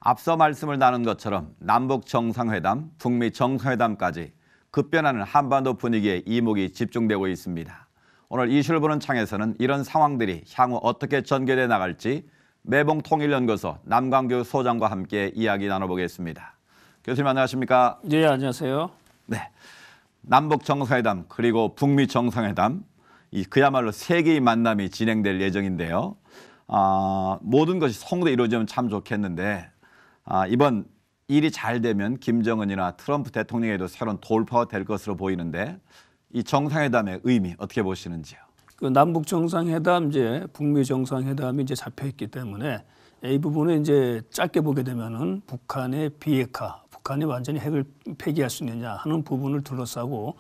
앞서 말씀을 나눈 것처럼 남북 정상회담, 북미 정상회담까지 급변하는 한반도 분위기에 이목이 집중되고 있습니다. 오늘 이슈를 보는 창에서는 이런 상황들이 향후 어떻게 전개돼 나갈지 매봉통일연구소 남광규 소장과 함께 이야기 나눠보겠습니다. 교수님 안녕하십니까? 네, 안녕하세요. 네, 남북 정상회담 그리고 북미 정상회담 그야말로 세계의 만남이 진행될 예정인데요. 모든 것이 성공적으로 이루어지면 참 좋겠는데 이번 일이 잘 되면 김정은이나 트럼프 대통령에도 새로운 돌파가 될 것으로 보이는데 이 정상회담의 의미 어떻게 보시는지요? 그 남북 정상회담 이제 북미 정상회담이 이제 잡혀 있기 때문에 이 부분을 이제 짧게 보게 되면은 북한의 비핵화, 북한이 완전히 핵을 폐기할 수 있느냐 하는 부분을 둘러싸고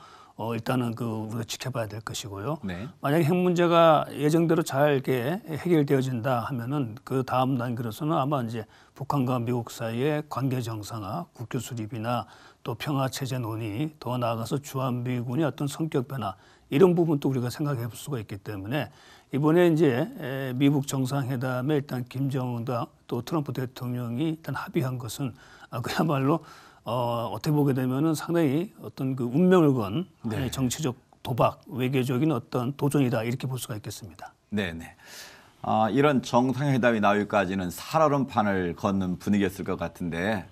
일단은 우리가 지켜봐야 될 것이고요. 네. 만약에 핵 문제가 예정대로 잘 이렇게 해결되어진다 하면은 그 다음 단계로서는 아마 이제 북한과 미국 사이의 관계 정상화, 국교 수립이나 또 평화 체제 논의, 더 나아가서 주한미군의 어떤 성격 변화 이런 부분도 우리가 생각해 볼 수가 있기 때문에 이번에 이제 미국 정상회담에 일단 김정은과 또 트럼프 대통령이 일단 합의한 것은 그야말로 어떻게 보게 되면은 상당히 어떤 그 운명을 건 정치적 도박, 외교적인 어떤 도전이다 이렇게 볼 수가 있겠습니다. 네네. 이런 정상회담이 나오기까지는 살얼음판을 걷는 분위기였을 것 같은데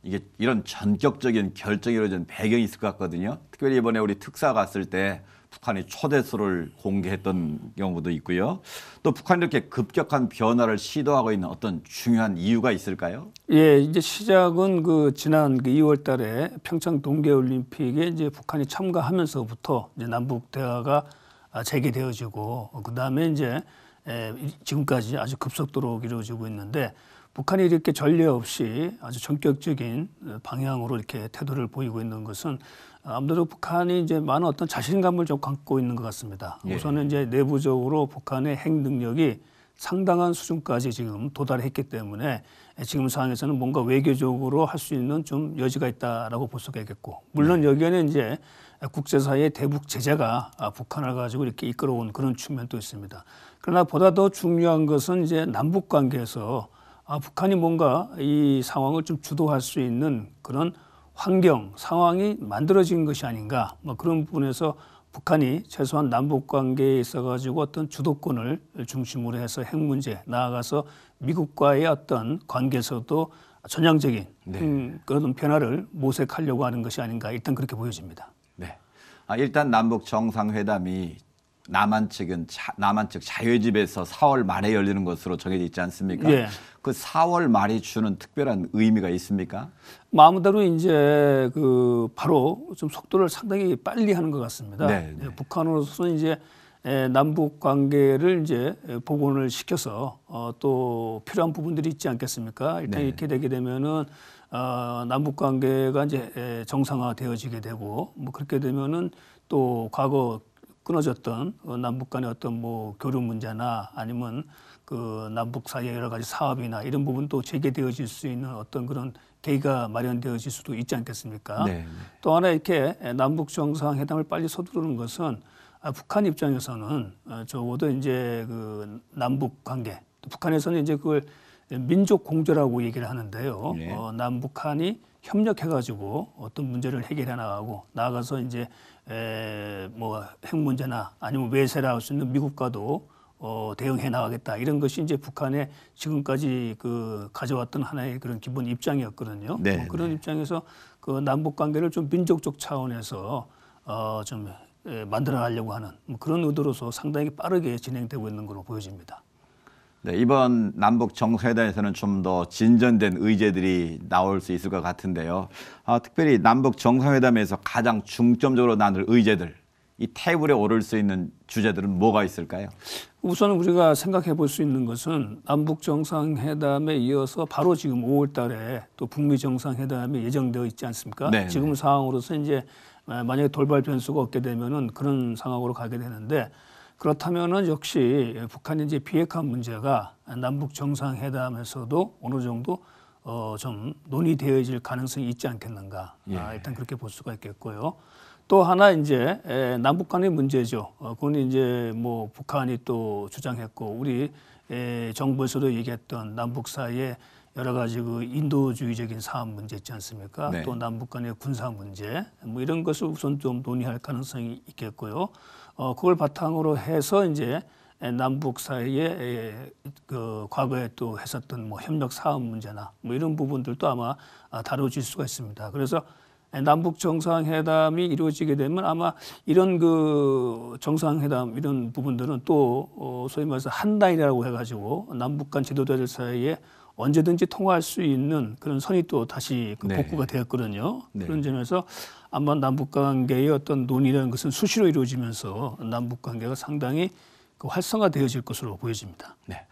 이게 이런 전격적인 결정이 이루어진 배경이 있을 것 같거든요. 특별히 이번에 우리 특사 갔을 때 북한이 초대수를 공개했던 경우도 있고요. 또 북한이 이렇게 급격한 변화를 시도하고 있는 어떤 중요한 이유가 있을까요? 예, 이제 시작은 지난 2월 달에 평창 동계올림픽에 이제 북한이 참가하면서부터 이제 남북 대화가 재개되어지고 그다음에 이제 지금까지 아주 급속도로 이루어지고 있는데 북한이 이렇게 전례 없이 아주 전격적인 방향으로 이렇게 태도를 보이고 있는 것은 아무래도 북한이 이제 많은 어떤 자신감을 좀 갖고 있는 것 같습니다. 예. 우선은 이제 내부적으로 북한의 핵 능력이 상당한 수준까지 지금 도달했기 때문에 지금 상황에서는 뭔가 외교적으로 할 수 있는 좀 여지가 있다라고 볼 수가 있겠고, 물론 여기에는 이제 국제사회의 대북 제재가 북한을 가지고 이렇게 이끌어온 그런 측면도 있습니다. 그러나 보다 더 중요한 것은 이제 남북 관계에서 북한이 뭔가 이 상황을 좀 주도할 수 있는 그런 환경, 상황이 만들어진 것이 아닌가, 그런 부분에서 북한이 최소한 남북 관계에 있어가지고 어떤 주도권을 중심으로 해서 핵 문제, 나아가서 미국과의 어떤 관계에서도 전향적인 그런 변화를 모색하려고 하는 것이 아닌가, 일단 그렇게 보여집니다. 네. 일단 남북 정상회담이 남한 측 자유집에서 4월 말에 열리는 것으로 정해져 있지 않습니까? 예. 그 4월 말이 주는 특별한 의미가 있습니까? 마음대로 이제 바로 좀 속도를 상당히 빨리 하는 것 같습니다. 네. 북한으로서는 이제 남북 관계를 이제 복원을 시켜서 또 필요한 부분들이 있지 않겠습니까? 일단 이렇게 되게 되면은 남북 관계가 이제 정상화되어지게 되고 그렇게 되면은 또 과거 끊어졌던 남북 간의 어떤 교류 문제나 아니면 남북 사이의 여러 가지 사업이나 이런 부분도 재개되어질 수 있는 어떤 그런 계기가 마련되어질 수도 있지 않겠습니까? 네. 또 하나 이렇게 남북 정상회담을 빨리 서두르는 것은 북한 입장에서는 적어도 이제 남북 관계, 북한에서는 이제 그걸 민족 공조라고 얘기를 하는데요. 남북한이 협력해가지고 어떤 문제를 해결해 나가고 나아가서 이제 핵 문제나 아니면 외세라 할 수 있는 미국과도 대응해 나가겠다 이런 것이 이제 북한의 지금까지 가져왔던 하나의 그런 기본 입장이었거든요. 그런 입장에서 남북 관계를 좀 민족적 차원에서 좀 만들어가려고 하는 그런 의도로서 상당히 빠르게 진행되고 있는 걸로 보여집니다. 네, 이번 남북 정상회담에서는 좀 더 진전된 의제들이 나올 수 있을 것 같은데요. 특별히 남북 정상회담에서 가장 중점적으로 나눌 의제들, 이 테이블에 오를 수 있는 주제들은 뭐가 있을까요? 우선 우리가 생각해 볼 수 있는 것은 남북 정상회담에 이어서 바로 지금 5월 달에 또 북미 정상회담이 예정되어 있지 않습니까? 지금 상황으로서 이제 만약에 돌발 변수가 없게 되면은 그런 상황으로 가게 되는데, 그렇다면은 역시 북한의 이제 비핵화 문제가 남북 정상회담에서도 어느 정도 좀 논의되어질 가능성이 있지 않겠는가. 일단 그렇게 볼 수가 있겠고요. 또 하나 이제 남북 간의 문제죠. 그건 이제 북한이 또 주장했고 우리 정부에서도 얘기했던 남북 사이에 여러 가지 그 인도주의적인 사안 문제 있지 않습니까? 네. 또 남북 간의 군사 문제 뭐 이런 것을 우선 좀 논의할 가능성이 있겠고요. 그걸 바탕으로 해서 이제 남북 사이에 그 과거에 또 했었던 뭐 협력 사업 문제나 뭐 이런 부분들도 아마 다뤄질 수가 있습니다. 그래서 남북 정상회담이 이루어지게 되면 아마 이런 그 정상회담 이런 부분들은 또 소위 말해서 한 라인이라고 해가지고 남북 간 지도자들 사이에 언제든지 통화할 수 있는 그런 선이 또 다시 그 네. 복구가 되었거든요. 네. 그런 점에서 아마 남북 관계의 어떤 논의라는 것은 수시로 이루어지면서 남북 관계가 상당히 그 활성화되어질 것으로 보여집니다. 네.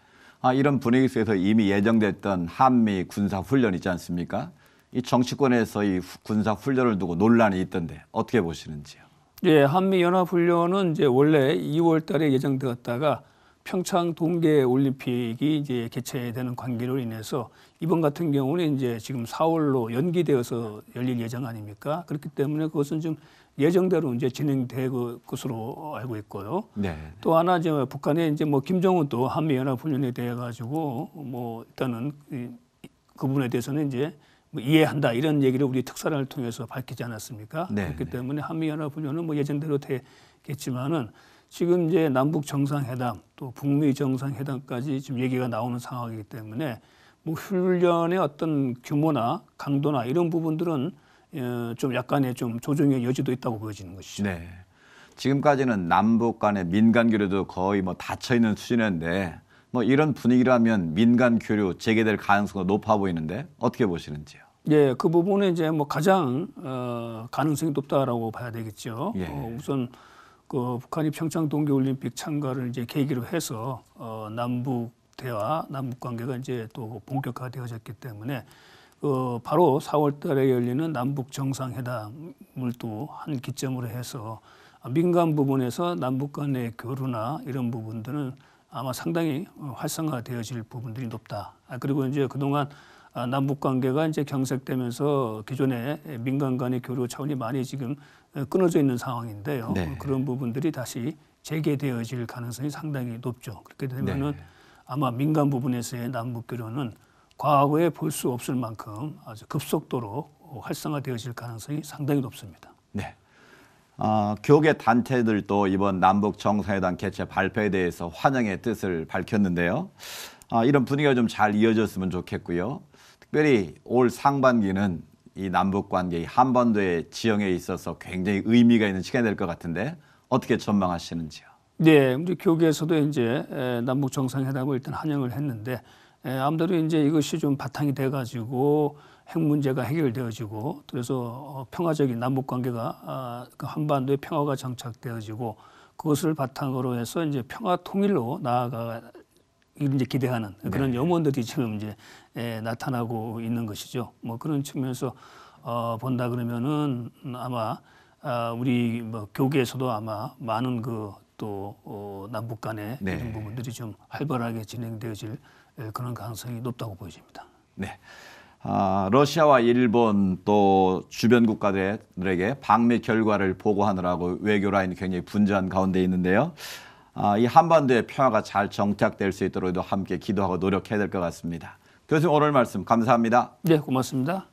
이런 분위기 속에서 이미 예정됐던 한미 군사 훈련 있지 않습니까? 이 정치권에서 이 군사 훈련을 두고 논란이 있던데 어떻게 보시는지요? 예, 한미 연합 훈련은 이제 원래 2월 달에 예정되었다가 평창 동계 올림픽이 이제 개최되는 관계로 인해서 이번 같은 경우는 이제 지금 4월로 연기되어서 열릴 예정 아닙니까? 그렇기 때문에 그것은 좀 예정대로 이제 진행될 것으로 알고 있고요. 네. 또 하나 이제 북한의 이제 뭐 김정은도 한미 연합 훈련에 대해 가지고 뭐 일단은 그 부분에 대해서는 이제 뭐 이해한다 이런 얘기를 우리 특사를 통해서 밝히지 않았습니까? 네, 그렇기 네. 때문에 한미 연합 훈련은 뭐 예정대로 되겠지만은 지금 이제 남북 정상회담 또 북미 정상회담까지 지금 얘기가 나오는 상황이기 때문에 뭐 훈련의 어떤 규모나 강도나 이런 부분들은 좀 약간의 좀 조정의 여지도 있다고 보여지는 것이죠. 네. 지금까지는 남북 간의 민간 교류도 거의 뭐 닫혀 있는 수준인데 뭐 이런 분위기라면 민간 교류 재개될 가능성이 높아 보이는데 어떻게 보시는지요? 예, 그 부분은 이제 뭐 가장 가능성이 높다라고 봐야 되겠죠. 예. 우선 그 북한이 평창 동계올림픽 참가를 이제 계기로 해서 남북 대화, 남북 관계가 이제 또 본격화되어졌기 때문에 바로 4월달에 열리는 남북 정상회담을 또 한 기점으로 해서 민간 부분에서 남북 간의 교류나 이런 부분들은 아마 상당히 활성화되어질 부분들이 높다. 그리고 이제 그동안 남북 관계가 이제 경색되면서 기존의 민간 간의 교류 차원이 많이 지금 끊어져 있는 상황인데요. 네. 그런 부분들이 다시 재개되어질 가능성이 상당히 높죠. 그렇게 되면은 아마 민간 부분에서의 남북 교류는 과거에 볼 수 없을 만큼 아주 급속도로 활성화되어질 가능성이 상당히 높습니다. 네. 교계 단체들도 이번 남북 정상회담 개최 발표에 대해서 환영의 뜻을 밝혔는데요. 이런 분위기가 좀 잘 이어졌으면 좋겠고요. 특별히 올 상반기는 이 남북 관계, 한반도의 지형에 있어서 굉장히 의미가 있는 시간이 될 것 같은데 어떻게 전망하시는지요? 네, 우리 교계에서도 이제 남북 정상회담을 일단 환영을 했는데 아무래도 이제 이것이 좀 바탕이 돼가지고 핵 문제가 해결되어지고 그래서 평화적인 남북 관계가 그 한반도의 평화가 정착되어지고 그것을 바탕으로 해서 이제 평화 통일로 나아가 이제 기대하는 그런 염원들이 지금 이제 나타나고 있는 것이죠. 뭐 그런 측면에서 본다 그러면은 아마 우리 뭐 교계에서도 아마 많은 그 또 남북 간의 이런 부분들이 좀 활발하게 진행되어질 그런 가능성이 높다고 보여집니다. 네. 러시아와 일본 또 주변 국가들에게 방미 결과를 보고하느라고 외교 라인이 굉장히 분주한 가운데 있는데요. 이 한반도의 평화가 잘 정착될 수 있도록 함께 기도하고 노력해야 될 것 같습니다. 교수님 오늘 말씀 감사합니다. 네, 고맙습니다.